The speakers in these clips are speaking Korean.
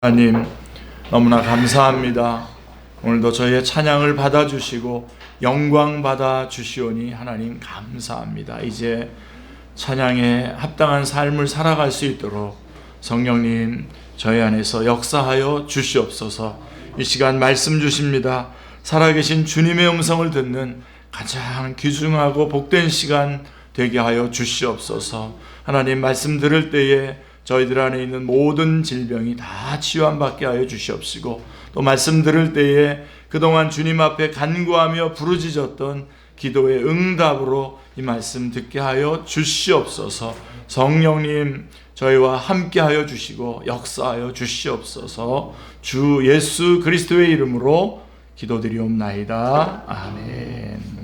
하나님 너무나 감사합니다. 오늘도 저희의 찬양을 받아주시고 영광 받아주시오니 하나님 감사합니다. 이제 찬양에 합당한 삶을 살아갈 수 있도록 성령님 저희 안에서 역사하여 주시옵소서. 이 시간 말씀 주십니다. 살아계신 주님의 음성을 듣는 가장 귀중하고 복된 시간 되게 하여 주시옵소서. 하나님 말씀 들을 때에 저희들 안에 있는 모든 질병이 다 치유함받게 하여 주시옵시고, 또 말씀 들을 때에 그동안 주님 앞에 간구하며 부르짖었던 기도의 응답으로 이 말씀 듣게 하여 주시옵소서. 성령님 저희와 함께 하여 주시고 역사하여 주시옵소서. 주 예수 그리스도의 이름으로 기도드리옵나이다. 아멘.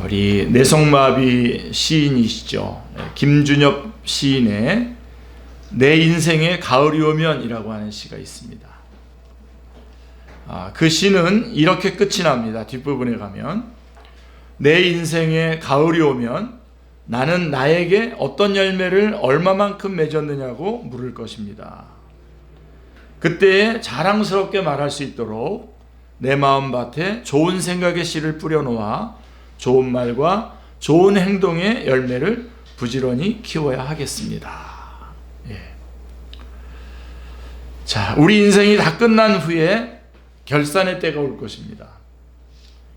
우리 내성마비 시인이시죠. 김준엽 시인의 내 인생에 가을이 오면이라고 하는 시가 있습니다. 그 시는 이렇게 끝이 납니다. 뒷부분에 가면 내 인생에 가을이 오면 나는 나에게 어떤 열매를 얼마만큼 맺었느냐고 물을 것입니다. 그때에 자랑스럽게 말할 수 있도록 내 마음밭에 좋은 생각의 씨를 뿌려놓아 좋은 말과 좋은 행동의 열매를 부지런히 키워야 하겠습니다. 자, 우리 인생이 다 끝난 후에 결산의 때가 올 것입니다.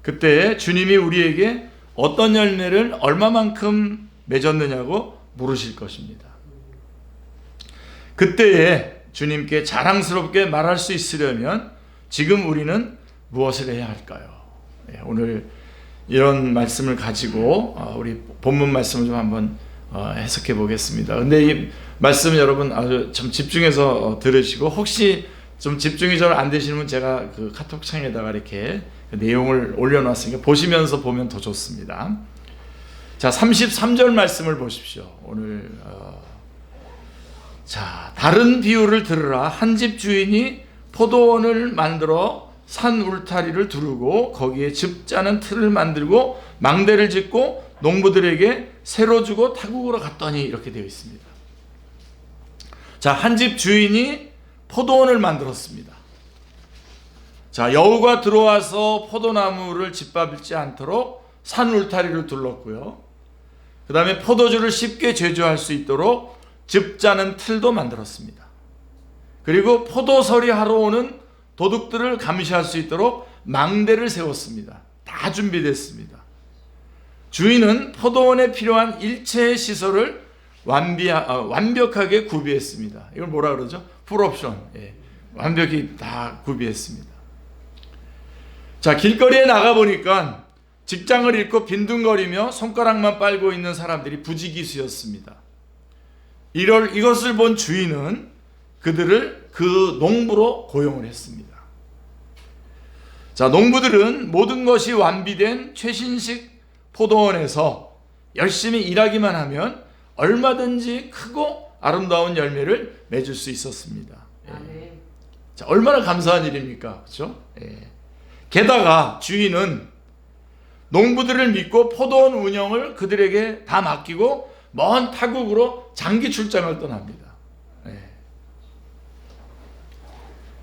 그때 주님이 우리에게 어떤 열매를 얼마만큼 맺었느냐고 물으실 것입니다. 그때에 주님께 자랑스럽게 말할 수 있으려면 지금 우리는 무엇을 해야 할까요? 오늘 이런 말씀을 가지고 우리 본문 말씀을 좀 한번 해석해 보겠습니다. 근데 이 말씀 여러분 아주 좀 집중해서 들으시고, 혹시 좀 집중이 잘 안 되시는 분 제가 그 카톡창에다가 이렇게 그 내용을 올려놨으니까 보시면서 보면 더 좋습니다. 자, 33절 말씀을 보십시오. 오늘 자, 다른 비유를 들으라. 한 집 주인이 포도원을 만들어 산 울타리를 두르고 거기에 즙 짜는 틀을 만들고 망대를 짓고 농부들에게 새로 주고 타국으로 갔더니, 이렇게 되어 있습니다. 자, 한 집 주인이 포도원을 만들었습니다. 자, 여우가 들어와서 포도나무를 짓밟지 않도록 산 울타리를 둘렀고요. 그 다음에 포도주를 쉽게 제조할 수 있도록 즙 짜는 틀도 만들었습니다. 그리고 포도서리 하러 오는 도둑들을 감시할 수 있도록 망대를 세웠습니다. 다 준비됐습니다. 주인은 포도원에 필요한 일체의 시설을 완벽하게 구비했습니다. 이걸 뭐라 그러죠? 풀옵션. 완벽히 다 구비했습니다. 자, 길거리에 나가보니까 직장을 잃고 빈둥거리며 손가락만 빨고 있는 사람들이 부지기수였습니다. 이것을 본 주인은 그들을 그 농부로 고용을 했습니다. 자, 농부들은 모든 것이 완비된 최신식 포도원에서 열심히 일하기만 하면 얼마든지 크고 아름다운 열매를 맺을 수 있었습니다. 자, 얼마나 감사한 일입니까? 그렇죠? 게다가 주인은 농부들을 믿고 포도원 운영을 그들에게 다 맡기고 먼 타국으로 장기 출장을 떠납니다.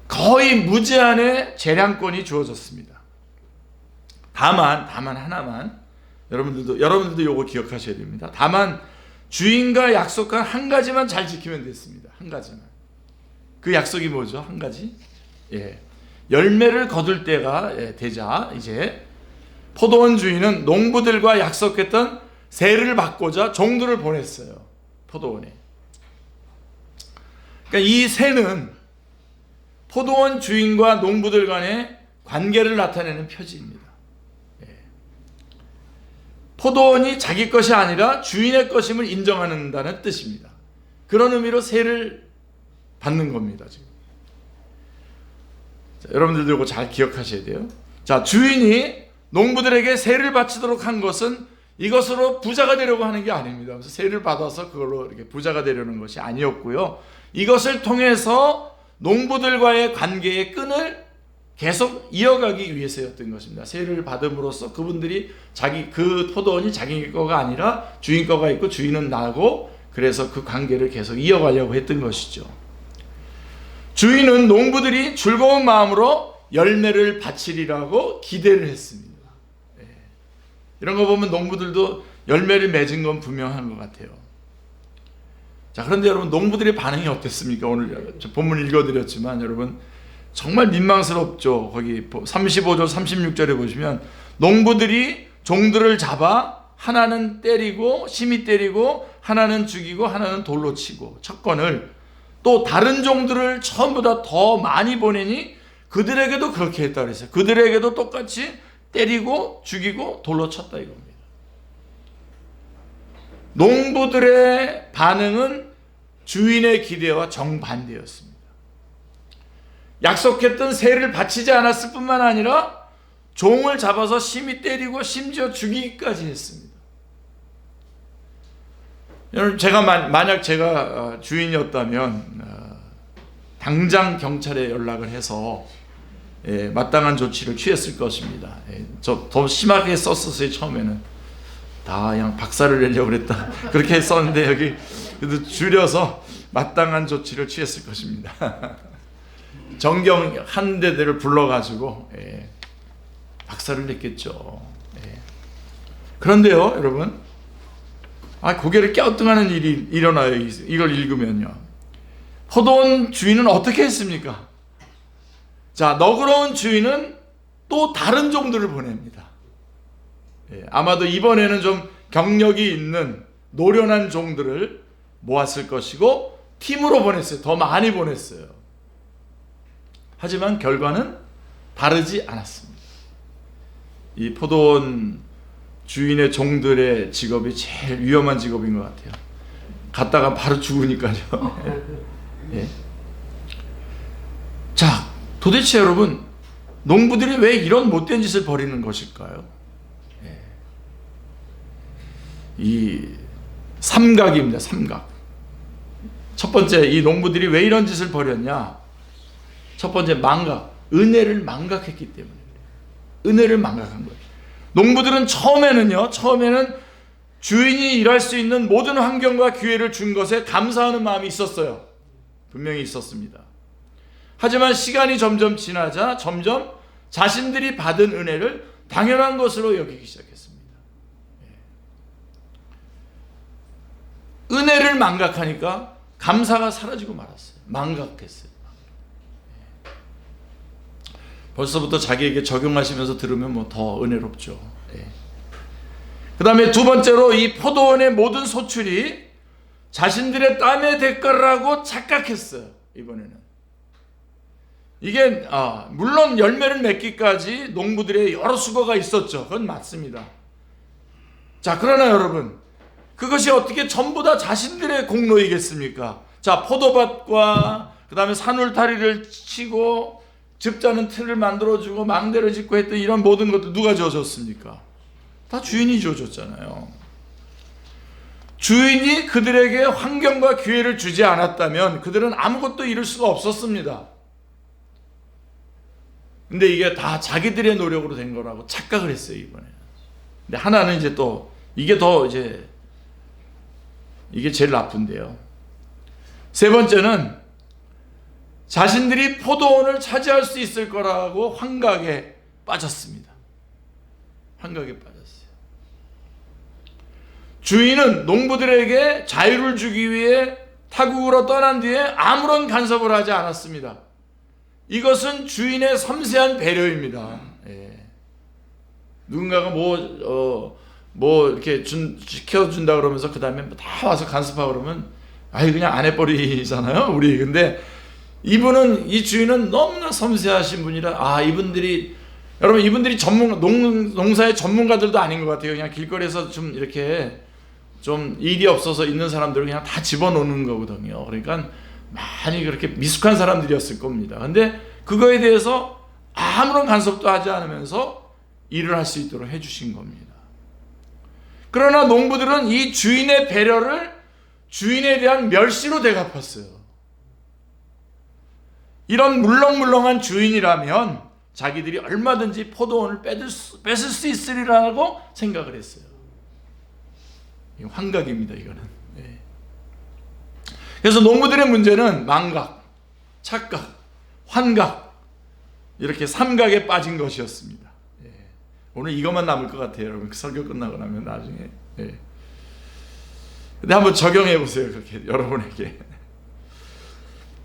거의 무제한의 재량권이 주어졌습니다. 다만 하나만, 여러분들도 요거 기억하셔야 됩니다. 다만 주인과 약속한 한 가지만 잘 지키면 됐습니다. 한 가지만. 그 약속이 뭐죠? 한 가지. 열매를 거둘 때가 되자 이제 포도원 주인은 농부들과 약속했던 세를 받고자 종들을 보냈어요. 포도원에. 그러니까 이 세는 포도원 주인과 농부들 간의 관계를 나타내는 표지입니다. 포도원이 자기 것이 아니라 주인의 것임을 인정한다는 뜻입니다. 그런 의미로 세를 받는 겁니다. 지금. 자, 여러분들도 이거 잘 기억하셔야 돼요. 자, 주인이 농부들에게 세를 바치도록 한 것은 이것으로 부자가 되려고 하는 게 아닙니다. 그래서 세를 받아서 그걸로 이렇게 부자가 되려는 것이 아니었고요. 이것을 통해서 농부들과의 관계의 끈을 계속 이어가기 위해서였던 것입니다. 세를 받음으로써 그분들이 그 포도원이 자기 거가 아니라 주인 거가 있고 주인은 나고 그래서 그 관계를 계속 이어가려고 했던 것이죠. 주인은 농부들이 즐거운 마음으로 열매를 바치리라고 기대를 했습니다. 이런 거 보면 농부들도 열매를 맺은 건 분명한 것 같아요. 자, 그런데 여러분, 농부들의 반응이 어땠습니까? 오늘 본문 읽어드렸지만 여러분 정말 민망스럽죠. 거기 35절 36절에 보시면 농부들이 종들을 잡아 하나는 때리고 심히 때리고 하나는 죽이고 하나는 돌로 치고 첫 건을 또 다른 종들을 처음보다 더 많이 보내니 그들에게도 그렇게 했다 그랬어요. 그들에게도 똑같이 때리고 죽이고 돌로 쳤다 이겁니다. 농부들의 반응은 주인의 기대와 정반대였습니다. 약속했던 세를 바치지 않았을 뿐만 아니라 종을 잡아서 심히 때리고 심지어 죽이기까지 했습니다. 여러분, 만약 제가 주인이었다면 당장 경찰에 연락을 해서 마땅한 조치를 취했을 것입니다. 저 더 심하게 썼었어요. 처음에는 다 그냥 박살을 내려고 그랬다 그렇게 했었는데 여기 그래도 줄여서 마땅한 조치를 취했을 것입니다. 정경 한 대대를 불러가지고 박살을 냈겠죠. 그런데요, 여러분, 고개를 갸우뚱하는 일이 일어나요. 이걸 읽으면요. 포도원 주인은 어떻게 했습니까? 자, 너그러운 주인은 또 다른 종들을 보냅니다. 아마도 이번에는 좀 경력이 있는 노련한 종들을 모았을 것이고 팀으로 보냈어요. 더 많이 보냈어요. 하지만 결과는 다르지 않았습니다. 이 포도원 주인의 종들의 직업이 제일 위험한 직업인 것 같아요. 갔다가 바로 죽으니까요. 자, 도대체 여러분, 농부들이 왜 이런 못된 짓을 벌이는 것일까요? 이 삼각입니다. 삼각. 첫 번째, 이 농부들이 왜 이런 짓을 벌였냐? 첫 번째, 망각. 은혜를 망각했기 때문에. 은혜를 망각한 거예요. 농부들은 처음에는 주인이 일할 수 있는 모든 환경과 기회를 준 것에 감사하는 마음이 있었어요. 분명히 있었습니다. 하지만 시간이 점점 지나자 점점 자신들이 받은 은혜를 당연한 것으로 여기기 시작했습니다. 은혜를 망각하니까 감사가 사라지고 말았어요. 망각했어요. 벌써부터 자기에게 적용하시면서 들으면 뭐 더 은혜롭죠. 그 다음에 두 번째로 이 포도원의 모든 소출이 자신들의 땀의 대가라고 착각했어요. 이번에는 이게 물론 열매를 맺기까지 농부들의 여러 수고가 있었죠. 그건 맞습니다. 자, 그러나 여러분, 그것이 어떻게 전부 다 자신들의 공로이겠습니까? 자, 포도밭과 그 다음에 산울타리를 치고 즙자는 틀을 만들어주고 망대를 짓고 했던 이런 모든 것들 누가 지어줬습니까? 다 주인이 지어줬잖아요. 주인이 그들에게 환경과 기회를 주지 않았다면 그들은 아무것도 이룰 수가 없었습니다. 근데 이게 다 자기들의 노력으로 된 거라고 착각을 했어요, 이번에. 근데 하나는 이제 또 이게 제일 나쁜데요. 세 번째는 자신들이 포도원을 차지할 수 있을 거라고 환각에 빠졌습니다. 환각에 빠졌어요. 주인은 농부들에게 자유를 주기 위해 타국으로 떠난 뒤에 아무런 간섭을 하지 않았습니다. 이것은 주인의 섬세한 배려입니다. 누군가가 이렇게 시켜준다 그러면서 그 다음에 다 와서 간섭하고 그러면 그냥 안 해버리잖아요, 우리. 근데 이 주인은 너무나 섬세하신 분이라 이분들이 농사의 전문가들도 아닌 것 같아요. 그냥 길거리에서 좀 이렇게 좀 일이 없어서 있는 사람들을 그냥 다 집어넣는 거거든요. 그러니까 많이 그렇게 미숙한 사람들이었을 겁니다. 근데 그거에 대해서 아무런 간섭도 하지 않으면서 일을 할 수 있도록 해주신 겁니다. 그러나 농부들은 이 주인의 배려를 주인에 대한 멸시로 되갚았어요. 이런 물렁물렁한 주인이라면 자기들이 얼마든지 포도원을 뺏을 수 있으리라고 생각을 했어요. 환각입니다, 이거는. 그래서 농부들의 문제는 망각, 착각, 환각, 이렇게 삼각에 빠진 것이었습니다. 예. 오늘 이것만 남을 것 같아요, 여러분. 설교 끝나고 나면 나중에. 예. 근데 한번 적용해 보세요, 그렇게 여러분에게.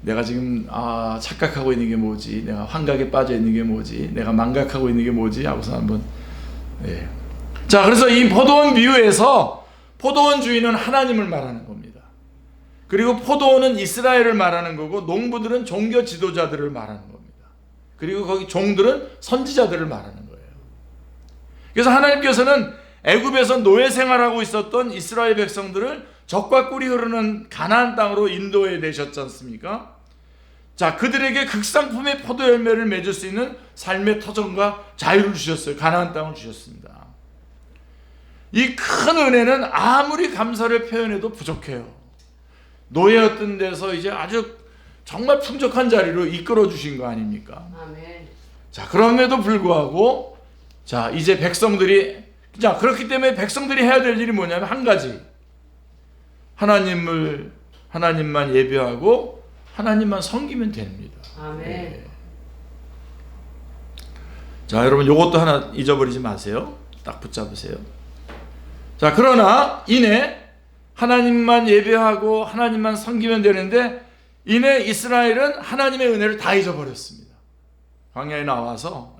내가 지금 착각하고 있는 게 뭐지? 내가 환각에 빠져 있는 게 뭐지? 내가 망각하고 있는 게 뭐지? 하고서 한번. 예. 자, 그래서 이 포도원 비유에서 포도원 주인은 하나님을 말하는 겁니다. 그리고 포도원은 이스라엘을 말하는 거고, 농부들은 종교 지도자들을 말하는 겁니다. 그리고 거기 종들은 선지자들을 말하는 거예요. 그래서 하나님께서는 애굽에서 노예 생활하고 있었던 이스라엘 백성들을 젖과 꿀이 흐르는 가나안 땅으로 인도해 내셨지 않습니까? 자, 그들에게 극상품의 포도 열매를 맺을 수 있는 삶의 터전과 자유를 주셨어요. 가나안 땅을 주셨습니다. 이 큰 은혜는 아무리 감사를 표현해도 부족해요. 노예였던 데서 이제 아주 정말 풍족한 자리로 이끌어 주신 거 아닙니까? 아멘. 자, 그럼에도 불구하고, 자, 이제 백성들이, 자, 그렇기 때문에 백성들이 해야 될 일이 뭐냐면 한 가지. 하나님만 예배하고 하나님만 섬기면 됩니다. 아멘. 네. 자, 여러분 요것도 하나 잊어버리지 마세요. 딱 붙잡으세요. 자, 그러나 이내 하나님만 예배하고 하나님만 섬기면 되는데, 이내 이스라엘은 하나님의 은혜를 다 잊어버렸습니다. 광야에 나와서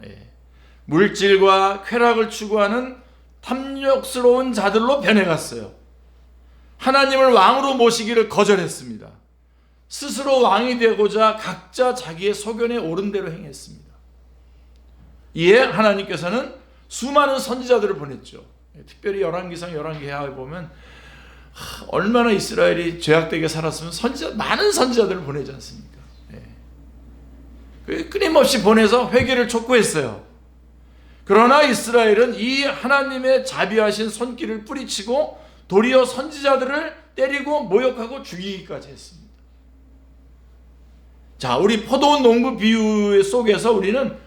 물질과 쾌락을 추구하는 탐욕스러운 자들로 변해갔어요. 하나님을 왕으로 모시기를 거절했습니다. 스스로 왕이 되고자 각자 자기의 소견에 옳은 대로 행했습니다. 이에 하나님께서는 수많은 선지자들을 보냈죠. 특별히 열왕기상 열왕기하에 보면 얼마나 이스라엘이 죄악되게 살았으면 많은 선지자들을 보내지 않습니까? 끊임없이 보내서 회개를 촉구했어요. 그러나 이스라엘은 이 하나님의 자비하신 손길을 뿌리치고 도리어 선지자들을 때리고 모욕하고 죽이기까지 했습니다. 자, 우리 포도원 농부 비유 속에서 우리는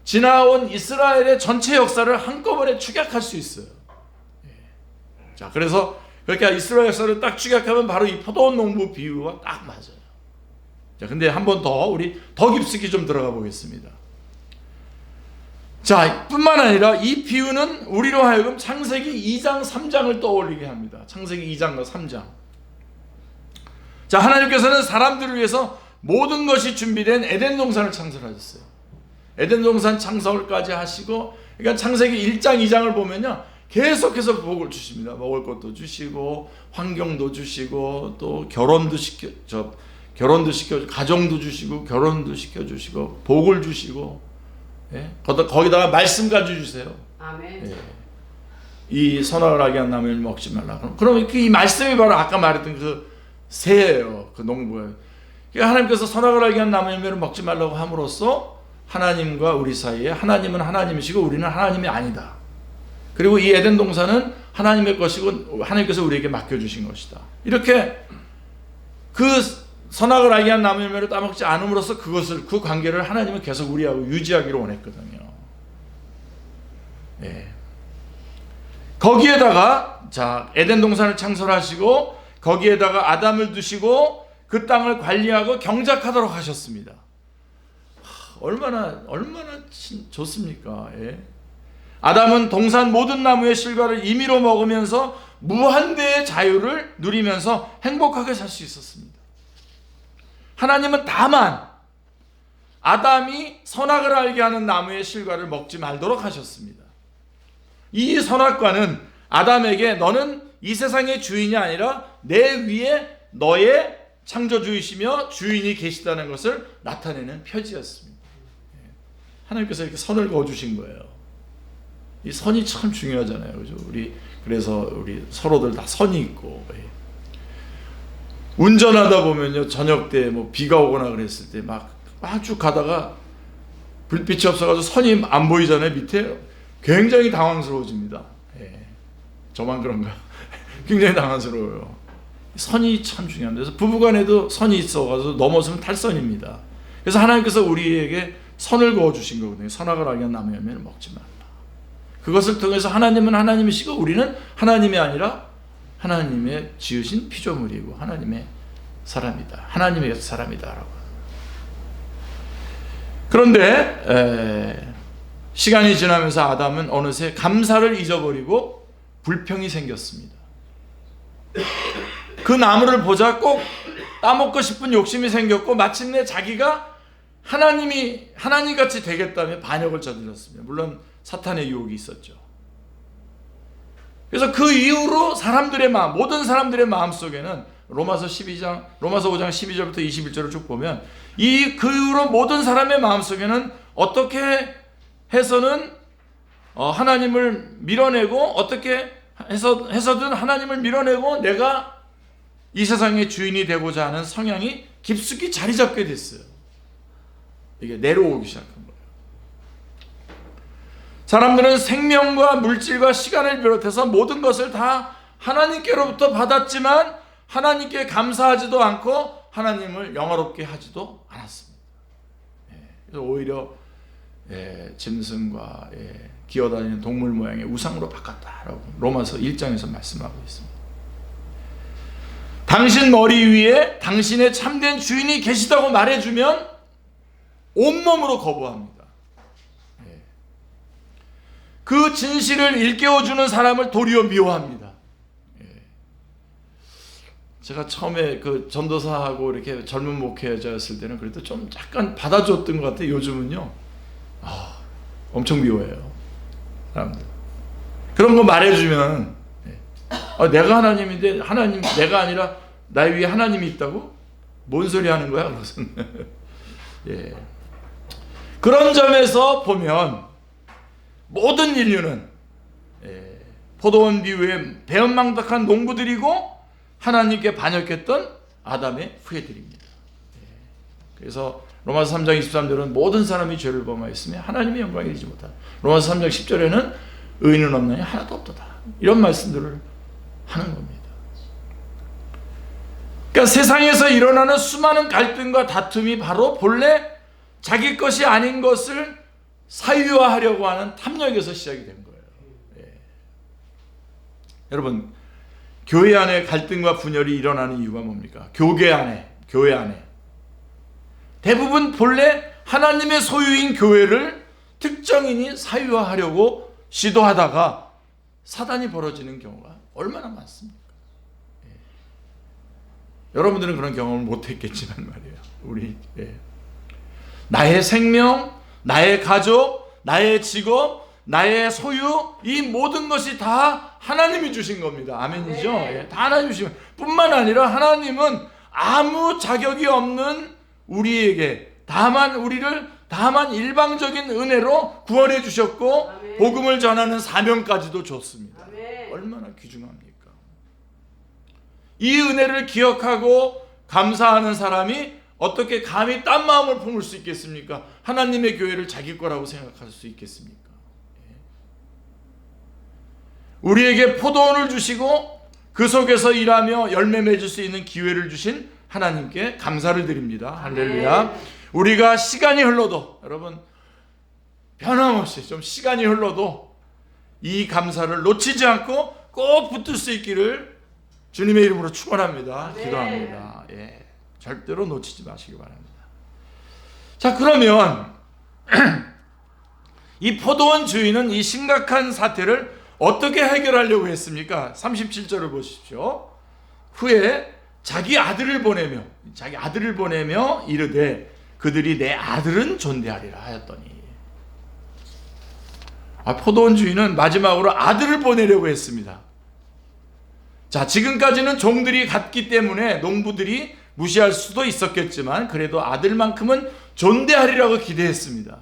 지나온 이스라엘의 전체 역사를 한꺼번에 축약할 수 있어요. 자, 그래서 그렇게 이스라엘 역사를 딱 축약하면 바로 이 포도원 농부 비유와 딱 맞아요. 자, 근데 한 번 더 우리 더 깊숙이 좀 들어가 보겠습니다. 자, 뿐만 아니라 이 비유는 우리로 하여금 창세기 2장 3장을 떠올리게 합니다. 창세기 2장과 3장. 자, 하나님께서는 사람들을 위해서 모든 것이 준비된 에덴 동산을 창설하셨어요. 에덴 동산 창설까지 하시고, 그러니까 창세기 1장 2장을 보면요, 계속해서 복을 주십니다. 먹을 것도 주시고 환경도 주시고 또 결혼도 시켜 가정도 주시고 결혼도 시켜주시고 복을 주시고, 거기다가 말씀까지 주세요. 아멘. 이 선악을 알게 한 나무를 먹지 말라. 그럼 이 말씀이 바로 아까 말했던 그 새예요. 그 농부예요. 그러니까 하나님께서 선악을 알게 한 나무 열매를 먹지 말라고 함으로써 하나님과 우리 사이에 하나님은 하나님이시고 우리는 하나님이 아니다. 그리고 이 에덴 동산은 하나님의 것이고 하나님께서 우리에게 맡겨주신 것이다. 이렇게 그 선악을 알게 한 나무 열매를 따먹지 않음으로써 그 관계를 하나님은 계속 우리하고 유지하기를 원했거든요. 거기에다가 자, 에덴 동산을 창설하시고 거기에다가 아담을 두시고 그 땅을 관리하고 경작하도록 하셨습니다. 얼마나 좋습니까? 아담은 동산 모든 나무의 실과를 임의로 먹으면서 무한대의 자유를 누리면서 행복하게 살 수 있었습니다. 하나님은 다만 아담이 선악을 알게 하는 나무의 실과를 먹지 말도록 하셨습니다. 이 선악과는 아담에게 너는 이 세상의 주인이 아니라 내 위에 너의 창조주이시며 주인이 계시다는 것을 나타내는 표지였습니다. 하나님께서 이렇게 선을 그어주신 거예요. 이 선이 참 중요하잖아요, 그죠? 그래서 우리 서로들 다 선이 있고, 운전하다 보면요, 저녁 때 뭐 비가 오거나 그랬을 때 막 쭉 가다가 불빛이 없어가지고 선이 안 보이잖아요, 밑에. 굉장히 당황스러워집니다. 저만 그런가? 굉장히 당황스러워요. 선이 참 중요합니다. 그래서 부부간에도 선이 있어가지고 넘어서면 탈선입니다. 그래서 하나님께서 우리에게 선을 그어주신 거거든요. 선악을 알게 한 나무 열매를 먹지 말라. 그것을 통해서 하나님은 하나님이시고 우리는 하나님이 아니라 하나님의 지으신 피조물이고 하나님의 사람이다. 하나님의 사람이다라고. 그런데 시간이 지나면서 아담은 어느새 감사를 잊어버리고 불평이 생겼습니다. 그 나무를 보자 꼭 따먹고 싶은 욕심이 생겼고 마침내 자기가 하나님같이 되겠다며 반역을 저질렀습니다. 물론 사탄의 유혹이 있었죠. 그래서 그 이후로 모든 사람들의 마음속에는 로마서 5장 12절부터 21절을 쭉 보면 그 이후로 모든 사람의 마음속에는 어떻게 해서는 하나님을 밀어내고 어떻게 해서든 하나님을 밀어내고 내가 이 세상의 주인이 되고자 하는 성향이 깊숙이 자리 잡게 됐어요. 이게 내려오기 시작한 거예요. 사람들은 생명과 물질과 시간을 비롯해서 모든 것을 다 하나님께로부터 받았지만 하나님께 감사하지도 않고 하나님을 영화롭게 하지도 않았습니다. 그래서 오히려 짐승과 기어다니는 동물 모양의 우상으로 바꿨다라고 로마서 1장에서 말씀하고 있습니다. 당신 머리 위에 당신의 참된 주인이 계시다고 말해주면 온몸으로 거부합니다. 그 진실을 일깨워주는 사람을 도리어 미워합니다. 제가 처음에 그 전도사하고 이렇게 젊은 목회자였을 때는 그래도 좀 약간 받아줬던 것 같아요. 요즘은요, 엄청 미워해요, 사람들. 그런 거 말해주면, 내가 하나님인데, 내가 아니라 나의 위에 하나님이 있다고? 뭔 소리 하는 거야? 그것은. 그런 점에서 보면, 모든 인류는, 포도원 비유의 배은망덕한 농부들이고, 하나님께 반역했던 아담의 후예들입니다. 그래서 로마서 3장 23절은 모든 사람이 죄를 범하였으며 하나님의 영광이 되지 못하다. 로마서 3장 10절에는 의인은 없나니 하나도 없도다. 이런 말씀들을 하는 겁니다. 그러니까 세상에서 일어나는 수많은 갈등과 다툼이 바로 본래 자기 것이 아닌 것을 사유화하려고 하는 탐욕에서 시작이 된 거예요. 여러분, 교회 안에 갈등과 분열이 일어나는 이유가 뭡니까? 교회 안에 대부분 본래 하나님의 소유인 교회를 특정인이 사유화하려고 시도하다가 사단이 벌어지는 경우가 얼마나 많습니까? 여러분들은 그런 경험을 못했겠지만 말이에요. 나의 생명, 나의 가족, 나의 직업, 나의 소유, 이 모든 것이 다 하나님이 주신 겁니다. 아멘이죠? 다 하나님이 주신 겁니다. 뿐만 아니라 하나님은 아무 자격이 없는 우리에게 다만 일방적인 은혜로 구원해 주셨고 아멘. 복음을 전하는 사명까지도 줬습니다. 아멘. 얼마나 귀중합니까? 이 은혜를 기억하고 감사하는 사람이 어떻게 감히 딴 마음을 품을 수 있겠습니까? 하나님의 교회를 자기 거라고 생각할 수 있겠습니까? 우리에게 포도원을 주시고 그 속에서 일하며 열매 맺을 수 있는 기회를 주신 하나님께 감사를 드립니다. 할렐루야. 우리가 시간이 흘러도, 여러분, 변함없이 좀 시간이 흘러도 이 감사를 놓치지 않고 꼭 붙들 수 있기를 주님의 이름으로 축원합니다. 기도합니다. 절대로 놓치지 마시기 바랍니다. 자, 그러면 이 포도원 주인은 이 심각한 사태를 어떻게 해결하려고 했습니까? 37절을 보십시오. 후에 자기 아들을 보내며 이르되 그들이 내 아들은 존대하리라 하였더니, 포도원 주인은 마지막으로 아들을 보내려고 했습니다. 자, 지금까지는 종들이 갔기 때문에 농부들이 무시할 수도 있었겠지만 그래도 아들만큼은 존대하리라고 기대했습니다.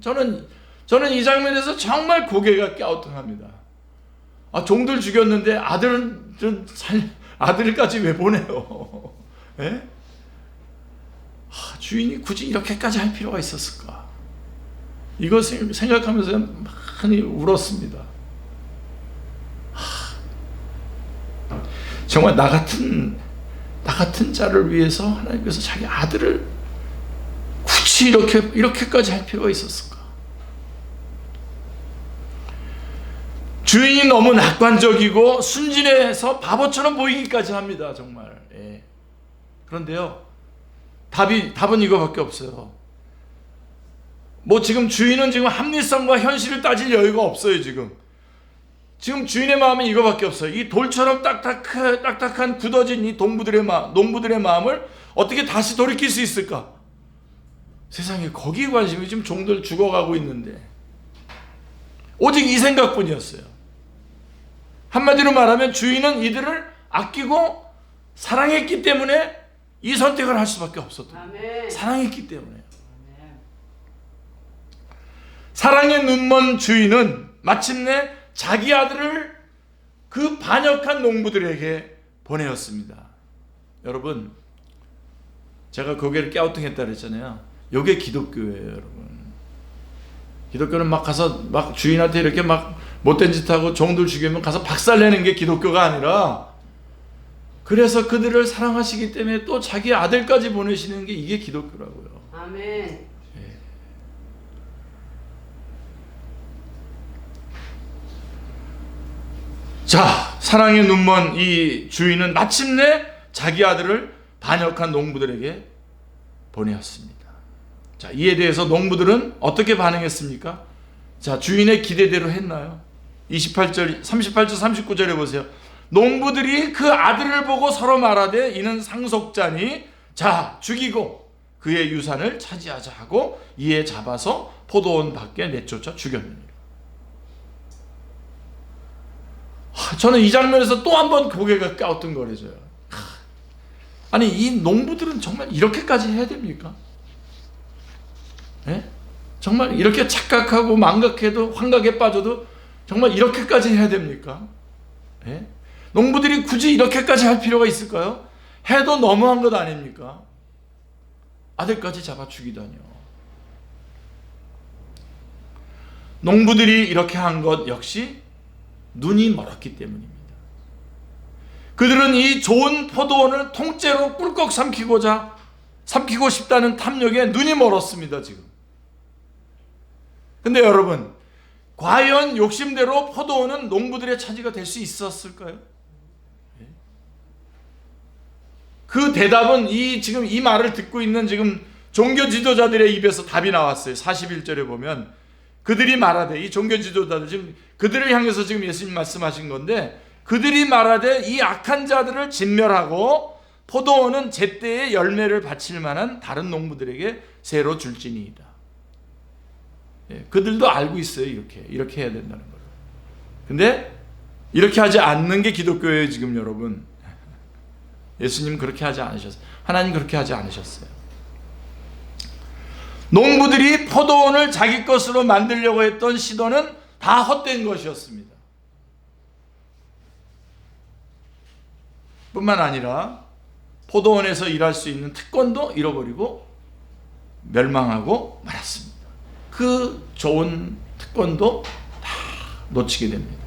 저는 이 장면에서 정말 고개가 갸우뚱합니다. 종들 죽였는데 아들까지 왜 보내요? 주인이 굳이 이렇게까지 할 필요가 있었을까? 이것을 생각하면서 많이 울었습니다. 정말 나 같은 자를 위해서 하나님께서 자기 아들을 굳이 이렇게까지 할 필요가 있었을까? 주인이 너무 낙관적이고 순진해서 바보처럼 보이기까지 합니다. 정말. 그런데요, 답은 이거밖에 없어요. 뭐 지금 주인은 지금 합리성과 현실을 따질 여유가 없어요. 지금 주인의 마음은 이거밖에 없어요. 이 돌처럼 딱딱한 굳어진 이 농부들의 마음을 어떻게 다시 돌이킬 수 있을까? 세상에 거기에 관심이 지금 종들 죽어가고 있는데 오직 이 생각뿐이었어요. 한마디로 말하면 주인은 이들을 아끼고 사랑했기 때문에 이 선택을 할 수밖에 없었던 거예요. 사랑했기 때문에. 사랑의 눈먼 주인은 마침내 자기 아들을 그 반역한 농부들에게 보내었습니다. 여러분, 제가 고개를 갸우뚱했다 그랬잖아요. 이게 기독교예요, 여러분. 기독교는 막 가서 막 주인한테 이렇게 막 못된 짓 하고 종들 죽이면 가서 박살내는 게 기독교가 아니라, 그래서 그들을 사랑하시기 때문에 또 자기 아들까지 보내시는 게 이게 기독교라고요. 아멘. 자, 사랑의 눈먼 이 주인은 마침내 자기 아들을 반역한 농부들에게 보내었습니다. 자, 이에 대해서 농부들은 어떻게 반응했습니까? 자, 주인의 기대대로 했나요? 38절, 39절에 보세요. 농부들이 그 아들을 보고 서로 말하되 이는 상속자니 자, 죽이고 그의 유산을 차지하자 하고 이에 잡아서 포도원 밖에 내쫓아 죽였느니라. 저는 이 장면에서 또 한 번 고개가 갸우뚱거려져요. 아니, 이 농부들은 정말 이렇게까지 해야 됩니까? 예? 정말 이렇게 착각하고 망각해도 환각에 빠져도 정말 이렇게까지 해야 됩니까? 예? 농부들이 굳이 이렇게까지 할 필요가 있을까요? 해도 너무한 것 아닙니까? 아들까지 잡아 죽이다니요. 농부들이 이렇게 한 것 역시 눈이 멀었기 때문입니다. 그들은 이 좋은 포도원을 통째로 꿀꺽 삼키고 싶다는 탐욕에 눈이 멀었습니다, 지금. 근데 여러분, 과연 욕심대로 포도원은 농부들의 차지가 될 수 있었을까요? 그 대답은 지금 이 말을 듣고 있는 지금 종교 지도자들의 입에서 답이 나왔어요. 41절에 보면 그들이 말하되, 이 종교 지도자들 지금 그들을 향해서 지금 예수님 말씀하신 건데, 그들이 말하되 이 악한 자들을 진멸하고 포도원은 제때에 열매를 바칠 만한 다른 농부들에게 새로 줄지니이다. 그들도 알고 있어요. 이렇게 해야 된다는 걸. 근데 이렇게 하지 않는 게 기독교예요, 지금 여러분. 예수님 그렇게 하지 않으셨어요. 하나님 그렇게 하지 않으셨어요. 농부들이 포도원을 자기 것으로 만들려고 했던 시도는 다 헛된 것이었습니다. 뿐만 아니라 포도원에서 일할 수 있는 특권도 잃어버리고 멸망하고 말았습니다. 그 좋은 특권도 다 놓치게 됩니다.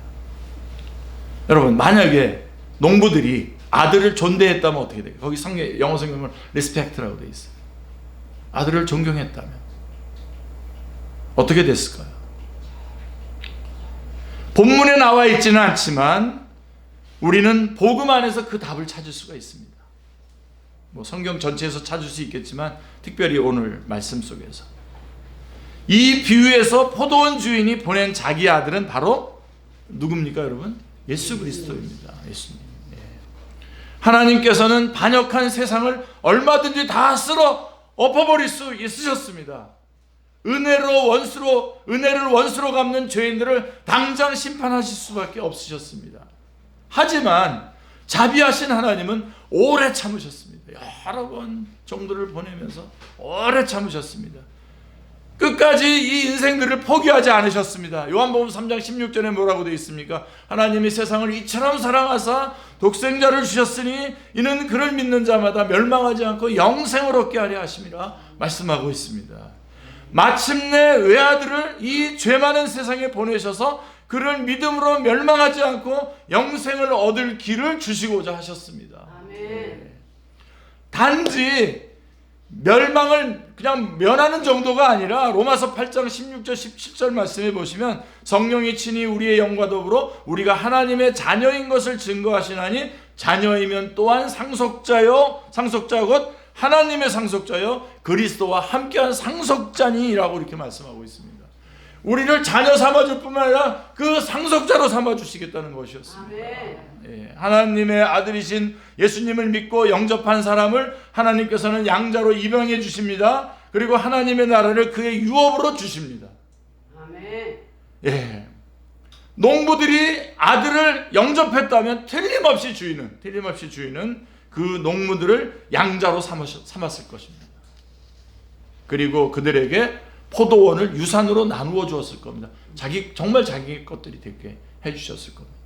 여러분, 만약에 농부들이 아들을 존대했다면 어떻게 돼요? 거기 영어 성경은 respect라고 되어 있어요. 아들을 존경했다면 어떻게 됐을까요? 본문에 나와 있지는 않지만 우리는 복음 안에서 그 답을 찾을 수가 있습니다. 뭐 성경 전체에서 찾을 수 있겠지만 특별히 오늘 말씀 속에서 이 비유에서 포도원 주인이 보낸 자기 아들은 바로 누굽니까, 여러분? 예수 그리스도입니다. 예수님. 하나님께서는 반역한 세상을 얼마든지 다 쓸어 엎어버릴 수 있으셨습니다. 은혜를 원수로 갚는 죄인들을 당장 심판하실 수밖에 없으셨습니다. 하지만 자비하신 하나님은 오래 참으셨습니다. 여러 번 종들을 보내면서 오래 참으셨습니다. 끝까지 이 인생들을 포기하지 않으셨습니다. 요한복음 3장 16절에 뭐라고 되어 있습니까? 하나님이 세상을 이처럼 사랑하사 독생자를 주셨으니 이는 그를 믿는 자마다 멸망하지 않고 영생을 얻게 하려 하심이라 말씀하고 있습니다. 마침내 외아들을 이 죄 많은 세상에 보내셔서 그를 믿음으로 멸망하지 않고 영생을 얻을 길을 주시고자 하셨습니다. 아멘. 단지 멸망을 그냥 면하는 정도가 아니라 로마서 8장 16절 17절 말씀해 보시면 성령이 친히 우리의 영과 더불어 우리가 하나님의 자녀인 것을 증거하시나니 자녀이면 또한 상속자요, 상속자 곧 하나님의 상속자요, 그리스도와 함께한 상속자니라고 이렇게 말씀하고 있습니다. 우리를 자녀 삼아줄 뿐만 아니라 그 상속자로 삼아주시겠다는 것이었습니다. 예, 하나님의 아들이신 예수님을 믿고 영접한 사람을 하나님께서는 양자로 입양해 주십니다. 그리고 하나님의 나라를 그의 유업으로 주십니다. 예, 농부들이 아들을 영접했다면 틀림없이 주인은 그 농부들을 양자로 삼았을 것입니다. 그리고 그들에게 포도원을 유산으로 나누어 주었을 겁니다. 정말 자기 것들이 되게 해주셨을 겁니다.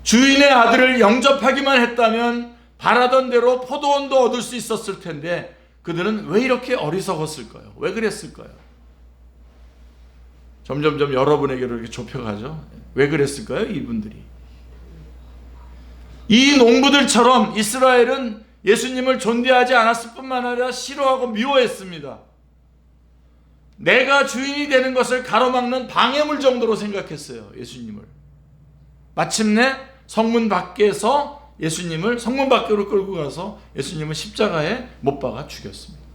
주인의 아들을 영접하기만 했다면 바라던 대로 포도원도 얻을 수 있었을 텐데 그들은 왜 이렇게 어리석었을까요? 왜 그랬을까요? 점점점 여러분에게로 이렇게 좁혀가죠. 왜 그랬을까요? 이분들이. 이 농부들처럼 이스라엘은 예수님을 존대하지 않았을 뿐만 아니라 싫어하고 미워했습니다. 내가 주인이 되는 것을 가로막는 방해물 정도로 생각했어요. 예수님을. 마침내 성문 밖에서 성문 밖으로 끌고 가서 예수님을 십자가에 못 박아 죽였습니다.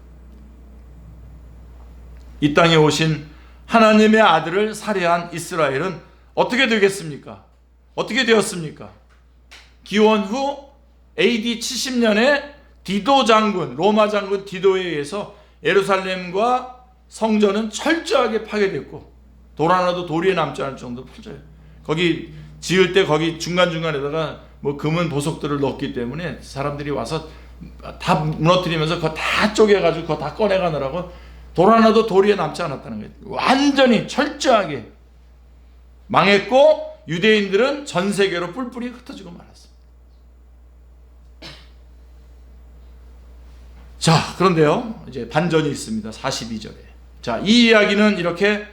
이 땅에 오신 하나님의 아들을 살해한 이스라엘은 어떻게 되겠습니까? 어떻게 되었습니까? 기원 후 AD 70년에 디도 장군, 로마 장군 디도에 의해서 예루살렘과 성전은 철저하게 파괴됐고 돌 하나도 도리에 남지 않을 정도로 풀져요. 거기 지을 때 거기 중간중간에다가 뭐 금은 보석들을 넣었기 때문에 사람들이 와서 다 무너뜨리면서 그거 다 쪼개가지고 그거 다 꺼내가느라고 돌 하나도 도리에 남지 않았다는 거예요. 완전히 철저하게 망했고 유대인들은 전 세계로 뿔뿔이 흩어지고 말았습니다. 자, 그런데요, 이제 반전이 있습니다. 42절에. 자, 이 이야기는 이렇게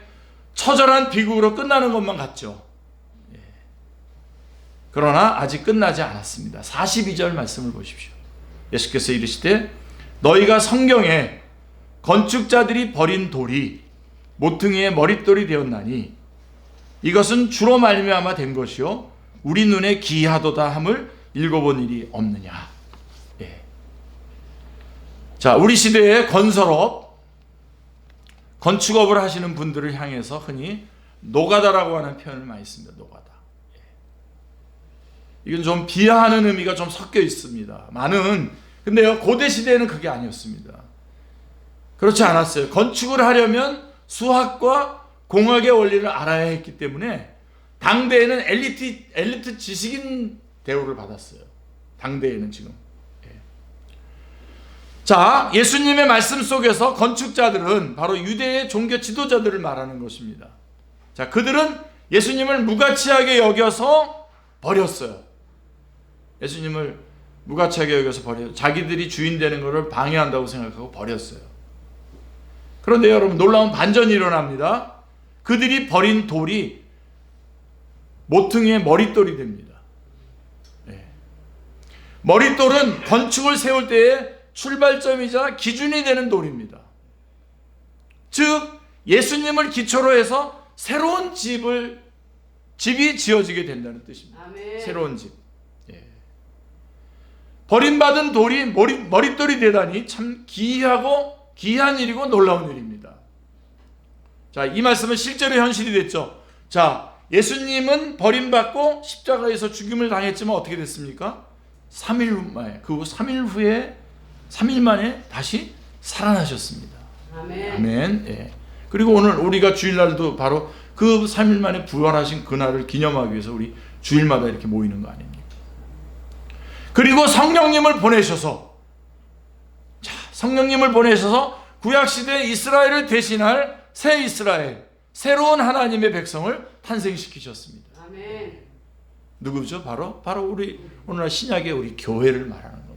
처절한 비극으로 끝나는 것만 같죠. 예. 그러나 아직 끝나지 않았습니다. 42절 말씀을 보십시오. 예수께서 이르시되 너희가 성경에 건축자들이 버린 돌이 모퉁이의 머릿돌이 되었나니 이것은 주로 말미암아 된 것이요 우리 눈에 기이하도다 함을 읽어본 일이 없느냐. 예. 자, 우리 시대의 건축업을 하시는 분들을 향해서 흔히 노가다라고 하는 표현을 많이 씁니다. 노가다. 예. 이건 좀 비하하는 의미가 좀 섞여 있습니다. 근데요, 고대 시대에는 그게 아니었습니다. 그렇지 않았어요. 건축을 하려면 수학과 공학의 원리를 알아야 했기 때문에 당대에는 엘리트 지식인 대우를 받았어요. 당대에는 지금. 자, 예수님의 말씀 속에서 건축자들은 바로 유대의 종교 지도자들을 말하는 것입니다. 자, 그들은 예수님을 무가치하게 여겨서 버렸어요. 예수님을 무가치하게 여겨서 버려요. 자기들이 주인 되는 것을 방해한다고 생각하고 버렸어요. 그런데 여러분, 놀라운 반전이 일어납니다. 그들이 버린 돌이 모퉁이의 머릿돌이 됩니다. 네. 머릿돌은 건축을 세울 때의 출발점이자 기준이 되는 돌입니다. 즉 예수님을 기초로 해서 새로운 집이 지어지게 된다는 뜻입니다. 아멘. 새로운 집. 예. 버림받은 돌이 머릿돌이 되다니 참 기이한 일이고 놀라운 일입니다. 자, 이 말씀은 실제로 현실이 됐죠. 자, 예수님은 버림받고 십자가에서 죽임을 당했지만 어떻게 됐습니까? 3일 만에 다시 살아나셨습니다. 아멘. 아멘. 예. 그리고 오늘 우리가 주일날도 바로 그 3일 만에 부활하신 그날을 기념하기 위해서 우리 주일마다 이렇게 모이는 거 아닙니까? 그리고 성령님을 보내셔서 구약시대 이스라엘을 대신할 새 이스라엘, 새로운 하나님의 백성을 탄생시키셨습니다. 아멘. 누구죠? 바로 우리 오늘날 신약의 우리 교회를 말하는 겁니다.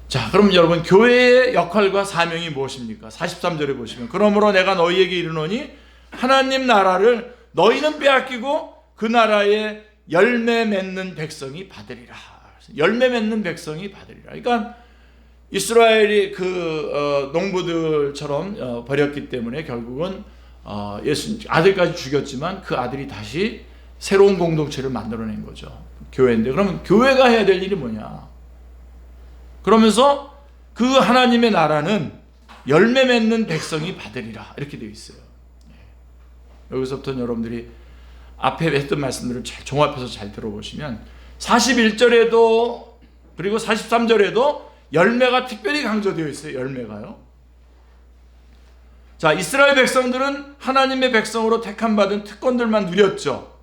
자, 그럼 여러분, 교회의 역할과 사명이 무엇입니까? 43절에 보시면 그러므로 내가 너희에게 이르노니 하나님 나라를 너희는 빼앗기고 그 나라에 열매 맺는 백성이 받으리라. 열매 맺는 백성이 받으리라. 그러니까 이스라엘이 농부들처럼 버렸기 때문에 결국은 예수 아들까지 죽였지만 그 아들이 다시 새로운 공동체를 만들어낸 거죠. 교회인데, 그러면 교회가 해야 될 일이 뭐냐? 그러면서 그 하나님의 나라는 열매 맺는 백성이 받으리라, 이렇게 되어 있어요. 여기서부터 여러분들이 앞에 했던 말씀들을 잘 종합해서 잘 들어보시면 41절에도 그리고 43절에도 열매가 특별히 강조되어 있어요. 열매가요. 자, 이스라엘 백성들은 하나님의 백성으로 택함받은 특권들만 누렸죠.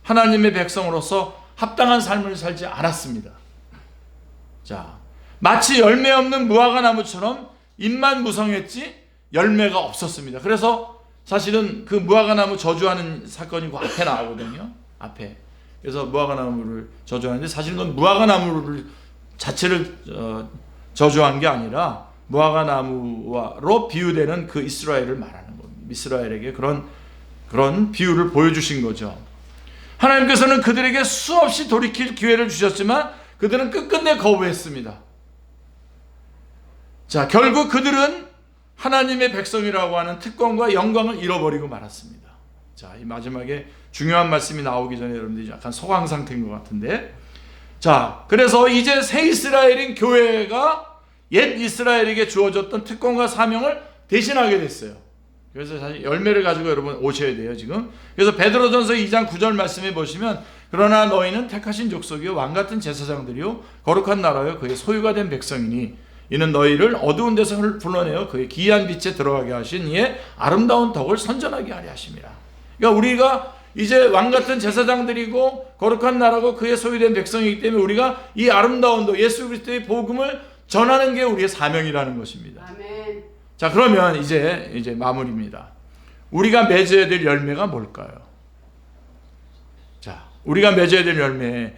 하나님의 백성으로서 합당한 삶을 살지 않았습니다. 자, 마치 열매 없는 무화과 나무처럼 잎만 무성했지 열매가 없었습니다. 그래서 사실은 그 무화과 나무 저주하는 사건이 그 앞에 나오거든요. 앞에. 그래서 무화과 나무를 저주하는데, 사실은 그건 무화과 나무를 자체를 저주한 게 아니라 무화과 나무로 비유되는 그 이스라엘을 말하는 겁니다. 이스라엘에게 그런 비유를 보여주신 거죠. 하나님께서는 그들에게 수없이 돌이킬 기회를 주셨지만 그들은 끝끝내 거부했습니다. 자, 결국 그들은 하나님의 백성이라고 하는 특권과 영광을 잃어버리고 말았습니다. 자, 이 마지막에 중요한 말씀이 나오기 전에 여러분들이 약간 소강 상태인 것 같은데, 자, 그래서 이제 새 이스라엘인 교회가 옛 이스라엘에게 주어졌던 특권과 사명을 대신하게 됐어요. 그래서 사실 열매를 가지고 여러분 오셔야 돼요, 지금. 그래서 베드로전서 2장 9절 말씀에 보시면, 그러나 너희는 택하신 족속이요 왕같은 제사장들이요 거룩한 나라요 그의 소유가 된 백성이니 이는 너희를 어두운 데서 불러내어 그의 기이한 빛에 들어가게 하신 이의 아름다운 덕을 선전하게 하려 하심이라. 그러니까 우리가 이제 왕같은 제사장들이고 거룩한 나라고 그의 소유된 백성이기 때문에 우리가 이 아름다운 덕, 예수 그리스도의 복음을 전하는 게 우리의 사명이라는 것입니다. 아멘. 자, 그러면 이제 마무리입니다. 우리가 맺어야 될 열매가 뭘까요? 자, 우리가 맺어야 될 열매,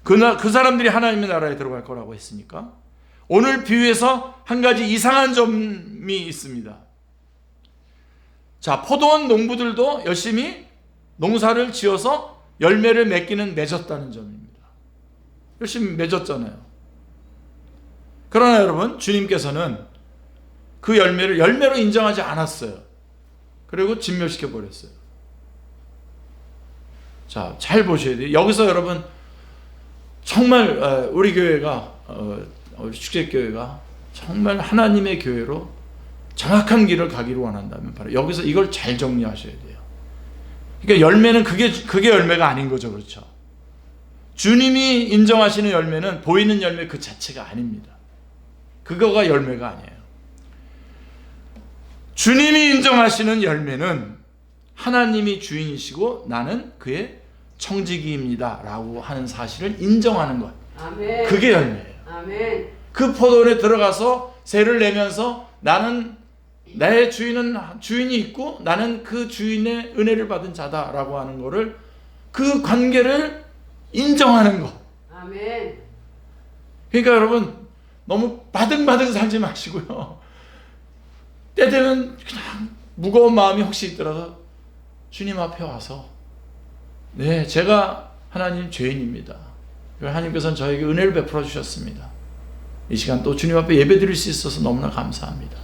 그 사람들이 하나님의 나라에 들어갈 거라고 했으니까 오늘 비유에서 한 가지 이상한 점이 있습니다. 자, 포도원 농부들도 열심히 농사를 지어서 열매를 맺었다는 점입니다. 열심히 맺었잖아요. 그러나 여러분, 주님께서는 그 열매를 열매로 인정하지 않았어요. 그리고 진멸시켜 버렸어요. 자, 잘 보셔야 돼요. 여기서 여러분 정말 우리 교회가 우리 축제교회가 정말 하나님의 교회로 정확한 길을 가기를 원한다면 바로 여기서 이걸 잘 정리하셔야 돼요. 그러니까 열매는 그게 열매가 아닌 거죠. 그렇죠? 주님이 인정하시는 열매는 보이는 열매 그 자체가 아닙니다. 그거가 열매가 아니에요. 주님이 인정하시는 열매는 하나님이 주인이시고 나는 그의 청지기입니다 라고 하는 사실을 인정하는 것. 아멘. 그게 열매예요. 아멘. 그 포도원에 들어가서 세를 내면서 나는 내 주인이 있고 나는 그 주인의 은혜를 받은 자다라고 하는 거를, 그 관계를 인정하는 것. 아멘. 그러니까 여러분 너무 바등바등 살지 마시고요. 때되면 그냥 무거운 마음이 혹시 있더라도 주님 앞에 와서, 네, 제가 하나님 죄인입니다. 하나님께서는 저에게 은혜를 베풀어 주셨습니다. 이 시간 또 주님 앞에 예배 드릴 수 있어서 너무나 감사합니다.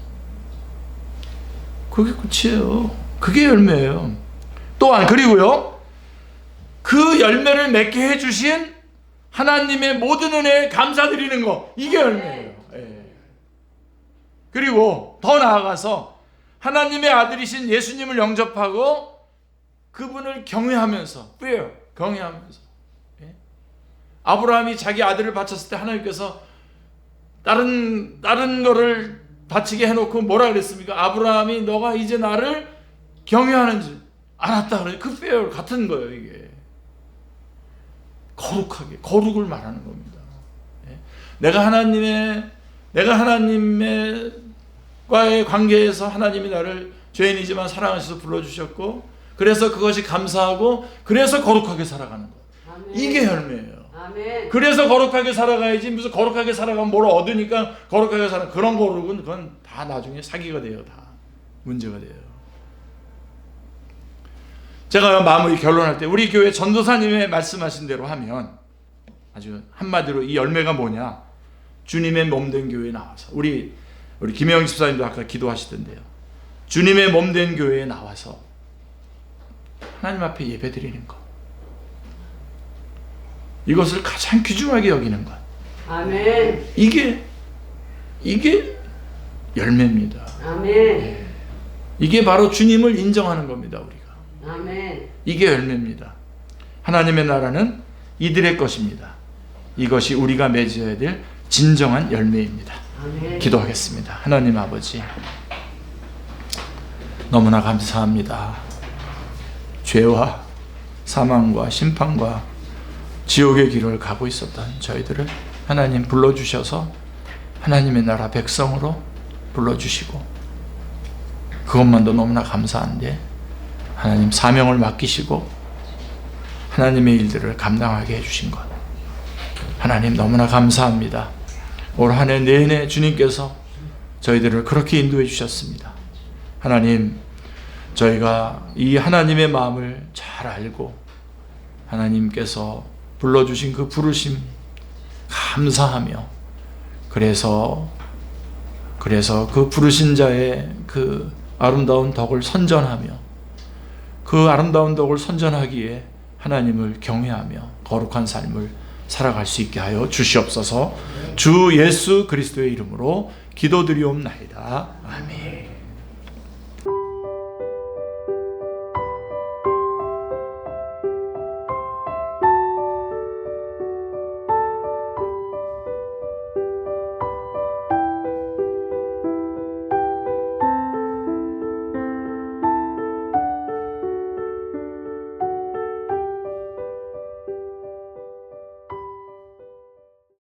그게 끝이에요. 그게 열매예요. 또한 그리고요, 그 열매를 맺게 해주신 하나님의 모든 은혜에 감사드리는 거, 이게 열매예요. 예. 그리고 더 나아가서 하나님의 아들이신 예수님을 영접하고 그분을 경외하면서, 경외하면서, 예? 아브라함이 자기 아들을 바쳤을 때 하나님께서 다른 거를 바치게 해놓고 뭐라 그랬습니까? 아브라함이 너가 이제 나를 경외하는 줄 알았다 그래요. 그 fear 같은 거예요. 이게 거룩을 말하는 겁니다. 예? 내가 하나님과의 관계에서 하나님이 나를 죄인이지만 사랑하셔서 불러주셨고, 그래서 그것이 감사하고, 그래서 거룩하게 살아가는 것. 아멘. 이게 열매예요. 아멘. 그래서 거룩하게 살아가야지, 무슨 거룩하게 살아가면 뭘 얻으니까 거룩하게 살아, 그런 거룩은 그건 다 나중에 사기가 돼요. 다 문제가 돼요. 제가 마무리 결론할 때 우리 교회 전도사님의 말씀하신 대로 하면, 아주 한마디로 이 열매가 뭐냐, 주님의 몸된 교회에 나와서, 우리 김혜영 집사님도 아까 기도하시던데요, 주님의 몸된 교회에 나와서 하나님 앞에 예배 드리는 것, 이것을 가장 귀중하게 여기는 것. 아멘. 이게 열매입니다. 아멘. 이게 바로 주님을 인정하는 겁니다. 우리가. 아멘. 이게 열매입니다. 하나님의 나라는 이들의 것입니다. 이것이 우리가 맺어야 될 진정한 열매입니다. 아멘. 기도하겠습니다. 하나님 아버지, 너무나 감사합니다. 죄와 사망과 심판과 지옥의 길을 가고 있었던 저희들을 하나님 불러주셔서 하나님의 나라 백성으로 불러주시고, 그것만도 너무나 감사한데 하나님 사명을 맡기시고 하나님의 일들을 감당하게 해주신 것, 하나님 너무나 감사합니다. 올 한 해 내내 주님께서 저희들을 그렇게 인도해 주셨습니다. 하나님, 저희가 이 하나님의 마음을 잘 알고 하나님께서 불러주신 그 부르심 감사하며, 그래서 그 부르신 자의 그 아름다운 덕을 선전하며, 그 아름다운 덕을 선전하기에 하나님을 경외하며 거룩한 삶을 살아갈 수 있게 하여 주시옵소서. 주 예수 그리스도의 이름으로 기도드리옵나이다. 아멘.